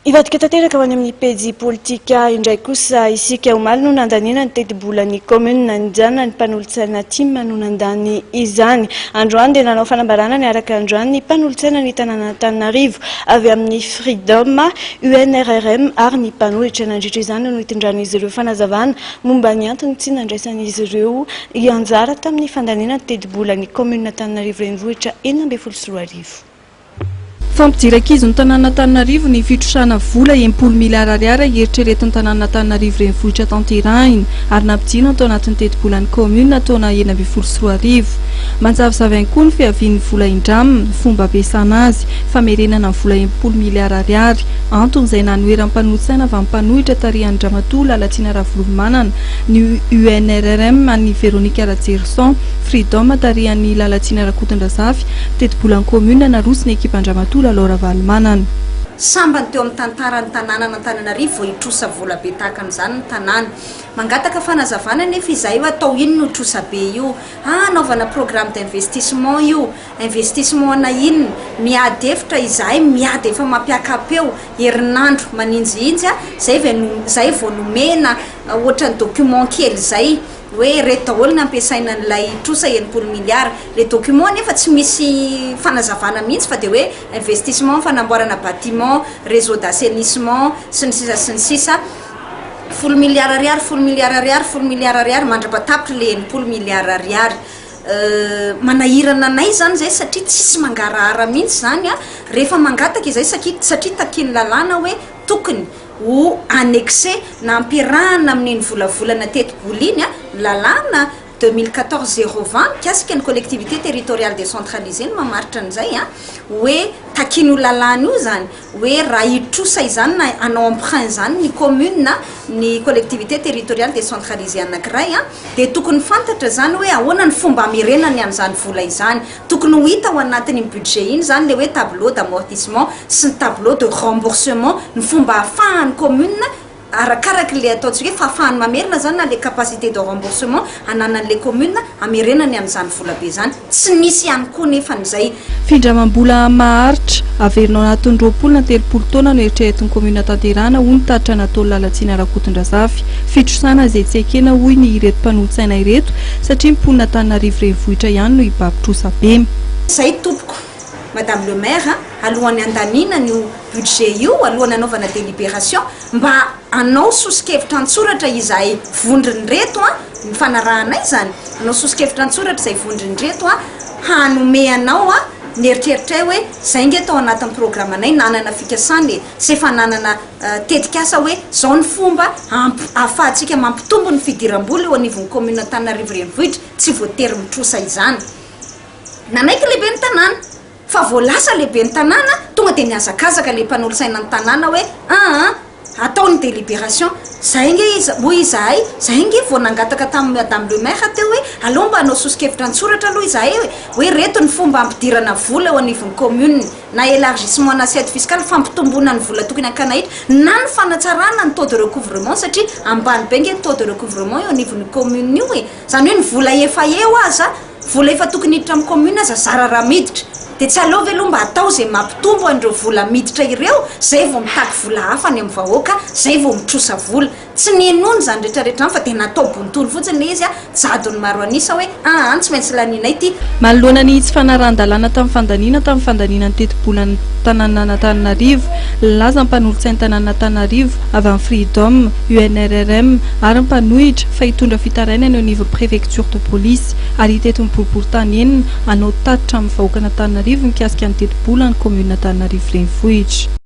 Ivadika tanteraka ho any amin'ny pejy politika indray kosa isika omaly no nandanina ny teti-bolany commune Nanjana ny mpanolotsaina Tima no nandany izany. Androany dia nanao fanambarana ny araka androany ny mpanolotsaina ny tanàna Antananarivo avy amin'ny Freedom, UNRRM ary ny mpanohitra nandritra izany no itindran'izy ireo fanazavana momba ny antony tsy nandraisan'izy ireo ianjara tamin'ny fandanina ny teti-bolany commune Antananarivo renivohitra 2024. Fampidiran-kizy ny tanàna Antananarivo ny fitrosana vola 10 miliara ariary eritreretin'ny tanàna Antananarivo renivohitra tanterahiny ary nampidina atao anatin'ny teti-bolany commune taona 2024. Manjavozavo ihany koa ny fiavian'ny vola indramina, fomba ampiasana azy, famerenana ny vola 10 miliara ariary. Antony izay nanoeran'ny mpanolotsaina avy amin'ny mpanohitra tarihan'ny Ramatoa Lalatsina Ravolomanana, ny UNRRM ny Véronique Rajerson, Freedom tarihan'ny Lalatsina Rakotondrazafy, teti-bolany commune narosy ny ekipandramatoa Laura Valmanana. Sambany teo amin'ny tantarany tanàna Antananarivo itrosa vola be takan'izany ny tanàna. Mangataka fanazavana nefa izay hoe atao ino no trosa be io? Anaovana programme d'investissement io. Investissement ana ino? Miady efitra izahay, miady efa mampiakapeo herinandro maninjihinjy zay vao nomena ohatran'ny document kely zay hoe reto daholo ny ampiasaina an'ilay trosa 10 miliara. Le document nefa tsy misy fanazavana mihitsy fa dia hoe investissement fanamboarana bâtiment, réseau d'assainissement sy ny sisa 10 miliara ariary, 10 miliara ariary, 10 miliara ariary mandrapatapitra le 10 miliara ariary. Manahirana anay zany zay satria tsisy mangarahara mihitsy zany rehefa mangataka izay satria takiny lalàna hoe tokony ho annexé na ampirahana amin'iny volavolana teti-bola iny lalàna 2014-020 mikasika ny collectivité territoriale décentralisée no mamaritra an'izay hoe takino lalàna io zany hoe raha itrosa izany na anao emprunt zany ny commune na ny collectivité territoriale décentralisée anankiray dia tokony fantatra zany hoe ahoana ny fomba amerenany amin'izany vola izany. Tokony ho hita ao anatin'ny budget iny zany le hoe tableau d'amortissement sy ny tableau de remboursement ny fomba ahafahan'ny commune arakaraka le ataontsika hoe fahafahany mamerina zany na le capacité de remboursement ananan'le commune amerenany amin'izany vola be zany. Tsy misy ihany koa nefa n'izay findramam-bola maharitra averinao anatin'ny 20 taona no eritreretin'ny commune tanterahana hoy ny tatitra Anatôly Lalatsina Rakotondrazafy. Fitrosana izay tsy ekena hoy ny ireto mpanolotsaina ireto satria mponina Antananarivo renivohitra ihany no hibabitrosa be. Zay tompoko Madame le maire alohan'ny andanina ny budget io alohan'ny anaovana délibération mba anao sosikevitra antsoratra izahay vondriny reto ny fanarahanay zany anao sosikevitra antsoratra izay vondriny reto hanome anao ny eritreritray hoe zay nge atao anatin'ny programme anay nanana fikasany sy efa nanana tetikasa hoe zao ny fomba ahafahantsika mampitombo ny fidiram-bola eo anivon'ny commune Antananarivo renivohitra tsy voatery mitrosa izany. Nanaiky lehibe ny tanàna fa voalasa lehibe ny tanàna tonga dia miazakazaka le mpanolotsaina ny tanàna hoe atao ny délibération zay nge hoy izahay zay nge vao nangataka tamin'ny Madame le maire teo hoe aleo mba anao sosikevitra antsoratra aloha izahay hoe reto ny fomba ampidirana vola eo anivon'ny commune na élargissement na assiette fiscale fampitombona ny vola tokony ankanahitra na ny fanatsarana ny taux de recouvrement satria ambany be nge ny taux de recouvrement eo anivon'ny commune io zany hoe ny vola efa eo aza vola efa tokony hiditra amin'ny commune aza zara raha miditra dia tsy aleo ve aloha mba atao zay mampitombo an'ireo vola miditra ireo zay vao mitaky vola hafa ny amin'ny vahoaka zay vao mitrosa vola. Tsy nenony zany rehetrarehetra fa dia natao bonitony fotsiny le izy jadony maro anisa hoe tsy maintsy laninay ty. Manoloana ny tsy fanaran-dalàna tamin'ny fandaninan'ny teti-bolan'ny tanàna Antananarivo laza ny mpanolotsain'ny tanàna Antananarivo avy amin'ny Freedom, UNRRM ary mpanohitra fa hitondra fitarainana eo anivon'ny préfecture de police ary teto boriboritany enina anao tatitra amin'ny vahoaka Antananarivo mikasika ny teti-bolan'ny commune Antananarivo renivohitra.